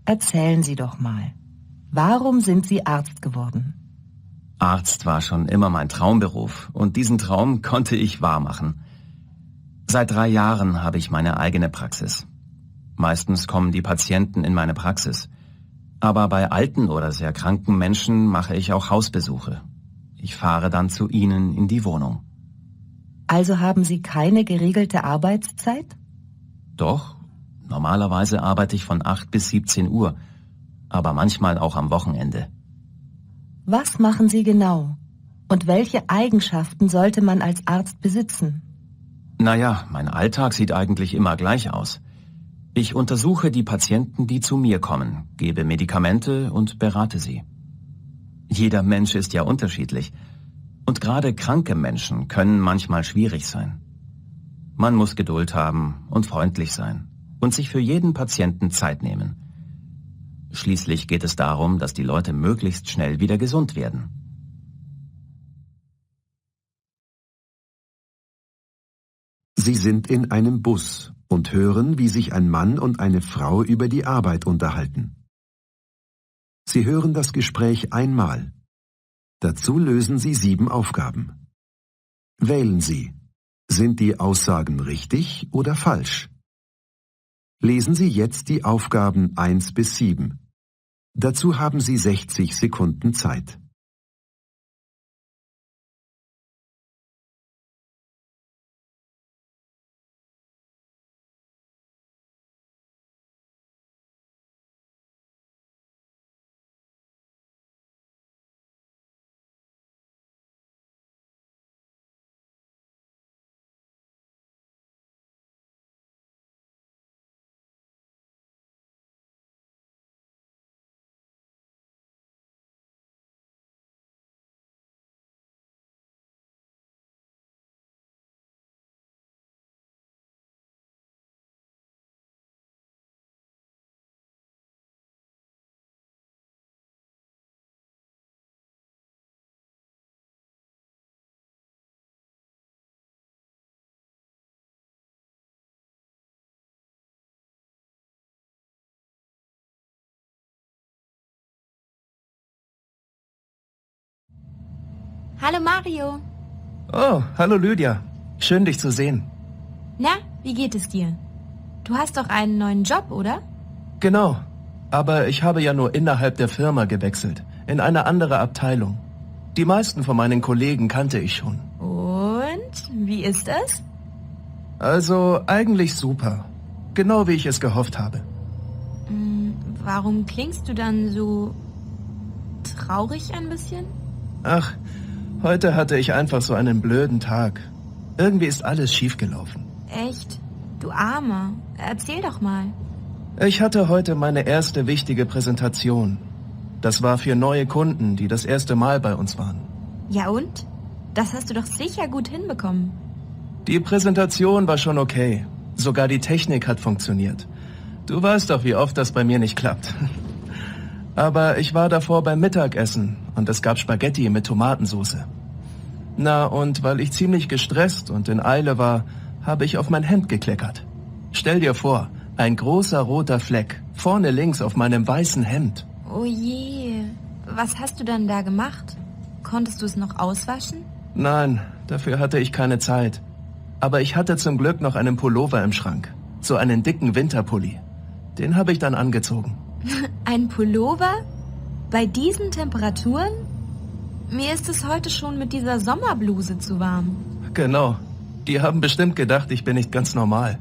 Erzählen Sie doch mal. Warum sind Sie Arzt geworden? Arzt war schon immer mein Traumberuf und diesen Traum konnte ich wahrmachen. Seit 3 Jahren habe ich meine eigene Praxis. Meistens kommen die Patienten in meine Praxis. Aber bei alten oder sehr kranken Menschen mache ich auch Hausbesuche. Ich fahre dann zu ihnen in die Wohnung. Also haben Sie keine geregelte Arbeitszeit? Doch, normalerweise arbeite ich von 8 bis 17 Uhr, aber manchmal auch am Wochenende. Was machen Sie genau? Und welche Eigenschaften sollte man als Arzt besitzen? Naja, mein Alltag sieht eigentlich immer gleich aus. Ich untersuche die Patienten, die zu mir kommen, gebe Medikamente und berate sie. Jeder Mensch ist ja unterschiedlich. Und gerade kranke Menschen können manchmal schwierig sein. Man muss Geduld haben und freundlich sein und sich für jeden Patienten Zeit nehmen. Schließlich geht es darum, dass die Leute möglichst schnell wieder gesund werden. Sie sind in einem Bus und hören, wie sich ein Mann und eine Frau über die Arbeit unterhalten. Sie hören das Gespräch einmal. Dazu lösen Sie 7 Aufgaben. Wählen Sie. Sind die Aussagen richtig oder falsch? Lesen Sie jetzt die Aufgaben 1 bis 7. Dazu haben Sie 60 Sekunden Zeit. Hallo Mario. Oh, hallo Lydia. Schön, dich zu sehen. Na, wie geht es dir? Du hast doch einen neuen Job, oder? Genau. Aber ich habe ja nur innerhalb der Firma gewechselt. In eine andere Abteilung. Die meisten von meinen Kollegen kannte ich schon. Und? Wie ist es? Also, eigentlich super. Genau wie ich es gehofft habe. Warum klingst du dann so traurig ein bisschen? Ach, heute hatte ich einfach so einen blöden Tag. Irgendwie ist alles schiefgelaufen. Echt? Du Armer. Erzähl doch mal. Ich hatte heute meine erste wichtige Präsentation. Das war für neue Kunden, die das erste Mal bei uns waren. Ja und? Das hast du doch sicher gut hinbekommen. Die Präsentation war schon okay. Sogar die Technik hat funktioniert. Du weißt doch, wie oft das bei mir nicht klappt. Aber ich war davor beim Mittagessen und es gab Spaghetti mit Tomatensauce. Na, und weil ich ziemlich gestresst und in Eile war, habe ich auf mein Hemd gekleckert. Stell dir vor, ein großer roter Fleck, vorne links auf meinem weißen Hemd. Oh je. Was hast du dann da gemacht? Konntest du es noch auswaschen? Nein, dafür hatte ich keine Zeit. Aber ich hatte zum Glück noch einen Pullover im Schrank. So einen dicken Winterpulli. Den habe ich dann angezogen. Ein Pullover? Bei diesen Temperaturen? Mir ist es heute schon mit dieser Sommerbluse zu warm. Genau. Die haben bestimmt gedacht, ich bin nicht ganz normal.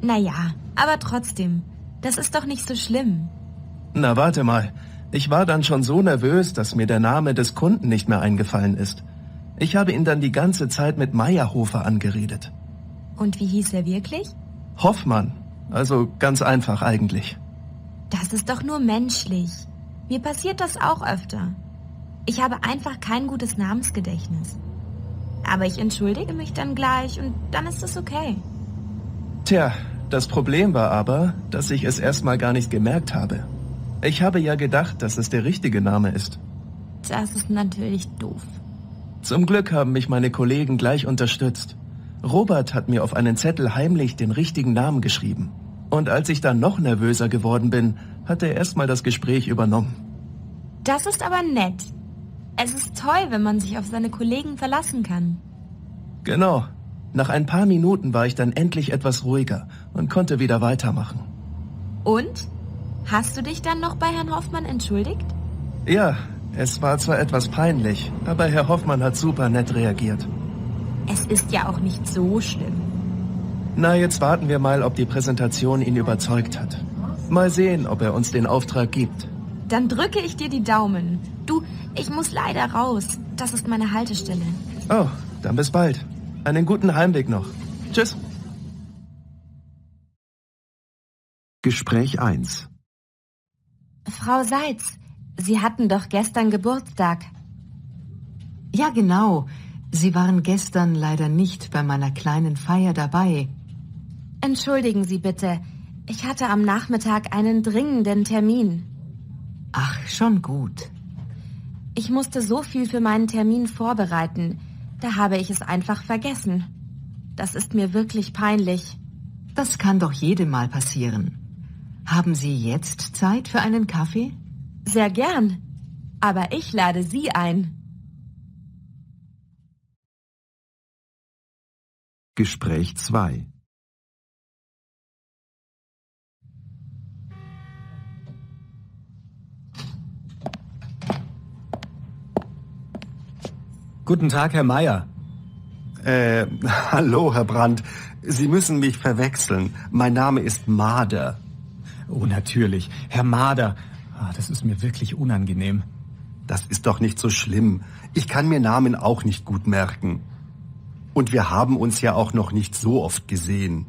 Naja, aber trotzdem. Das ist doch nicht so schlimm. Na, warte mal. Ich war dann schon so nervös, dass mir der Name des Kunden nicht mehr eingefallen ist. Ich habe ihn dann die ganze Zeit mit Meyerhofer angeredet. Und wie hieß er wirklich? Hoffmann. Also ganz einfach eigentlich. Das ist doch nur menschlich. Mir passiert das auch öfter. Ich habe einfach kein gutes Namensgedächtnis. Aber ich entschuldige mich dann gleich und dann ist es okay. Tja, das Problem war aber, dass ich es erstmal gar nicht gemerkt habe. Ich habe ja gedacht, dass es der richtige Name ist. Das ist natürlich doof. Zum Glück haben mich meine Kollegen gleich unterstützt. Robert hat mir auf einen Zettel heimlich den richtigen Namen geschrieben. Und als ich dann noch nervöser geworden bin, hat er erstmal das Gespräch übernommen. Das ist aber nett. Es ist toll, wenn man sich auf seine Kollegen verlassen kann. Genau. Nach ein paar Minuten war ich dann endlich etwas ruhiger und konnte wieder weitermachen. Und? Hast du dich dann noch bei Herrn Hoffmann entschuldigt? Ja, es war zwar etwas peinlich, aber Herr Hoffmann hat super nett reagiert. Es ist ja auch nicht so schlimm. Na, jetzt warten wir mal, ob die Präsentation ihn überzeugt hat. Mal sehen, ob er uns den Auftrag gibt. Dann drücke ich dir die Daumen. Du, ich muss leider raus. Das ist meine Haltestelle. Oh, dann bis bald. Einen guten Heimweg noch. Tschüss. Gespräch 1. Frau Seitz, Sie hatten doch gestern Geburtstag. Ja, genau. Sie waren gestern leider nicht bei meiner kleinen Feier dabei. Entschuldigen Sie bitte. Ich hatte am Nachmittag einen dringenden Termin. Ach, schon gut. Ich musste so viel für meinen Termin vorbereiten. Da habe ich es einfach vergessen. Das ist mir wirklich peinlich. Das kann doch jedem mal passieren. Haben Sie jetzt Zeit für einen Kaffee? Sehr gern. Aber ich lade Sie ein. Gespräch 2. Guten Tag, Herr Meier. Hallo, Herr Brandt. Sie müssen mich verwechseln. Mein Name ist Mader. Oh, natürlich. Herr Mader. Das ist mir wirklich unangenehm. Das ist doch nicht so schlimm. Ich kann mir Namen auch nicht gut merken. Und wir haben uns ja auch noch nicht so oft gesehen.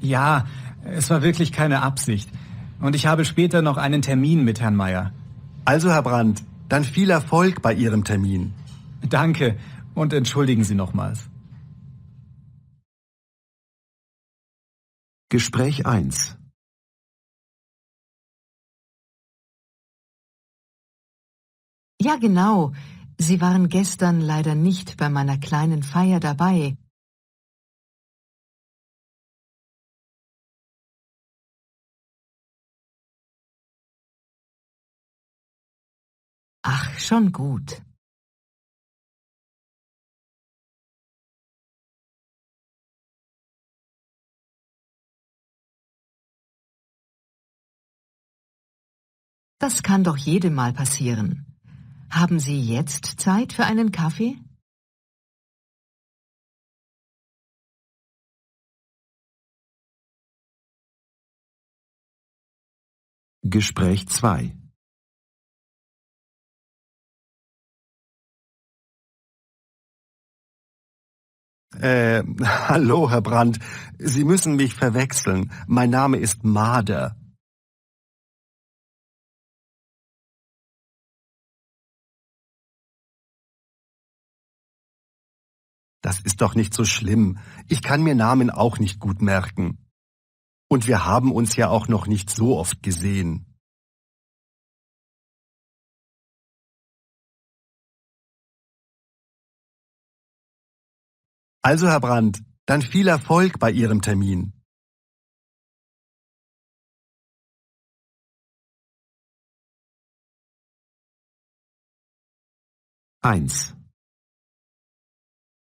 Ja, es war wirklich keine Absicht. Und ich habe später noch einen Termin mit Herrn Meier. Also, Herr Brandt, dann viel Erfolg bei Ihrem Termin. Danke und entschuldigen Sie nochmals. Gespräch 1. Ja, genau. Sie waren gestern leider nicht bei meiner kleinen Feier dabei. Ach, schon gut. Das kann doch jedem mal passieren. Haben Sie jetzt Zeit für einen Kaffee? Gespräch 2. Hallo, Herr Brandt. Sie müssen mich verwechseln. Mein Name ist Mader. Das ist doch nicht so schlimm. Ich kann mir Namen auch nicht gut merken. Und wir haben uns ja auch noch nicht so oft gesehen. Also, Herr Brandt, dann viel Erfolg bei Ihrem Termin. Eins.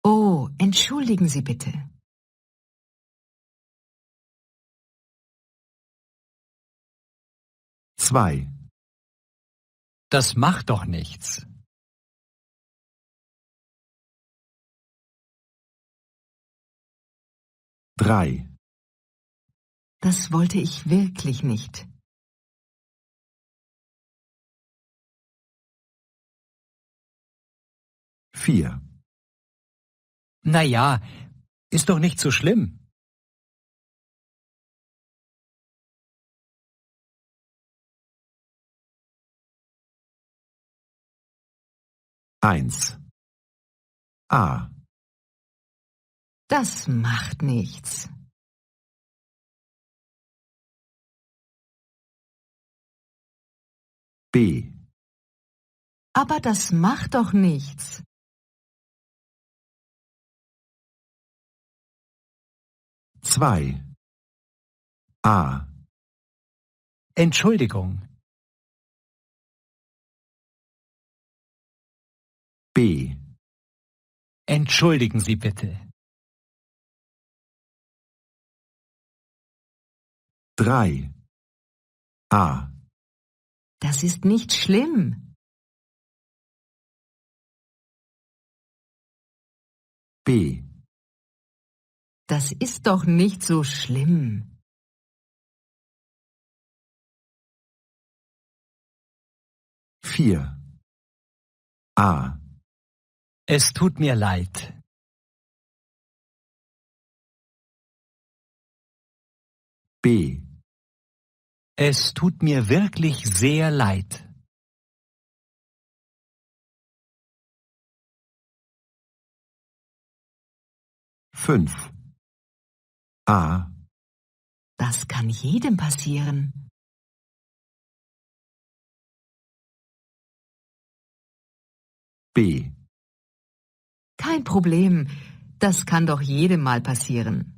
Oh, entschuldigen Sie bitte. 2. Das macht doch nichts. 3. Das wollte ich wirklich nicht. 4. Na ja, ist doch nicht so schlimm. 1. A. Das macht nichts. B. Aber das macht doch nichts. 2. A. Entschuldigung. B. Entschuldigen Sie bitte. 3. A. Das ist nicht schlimm. B. Das ist doch nicht so schlimm. 4. A. Es tut mir leid. B. Es tut mir wirklich sehr leid. 5. A. Das kann jedem passieren. B. Kein Problem. Das kann doch jedem mal passieren.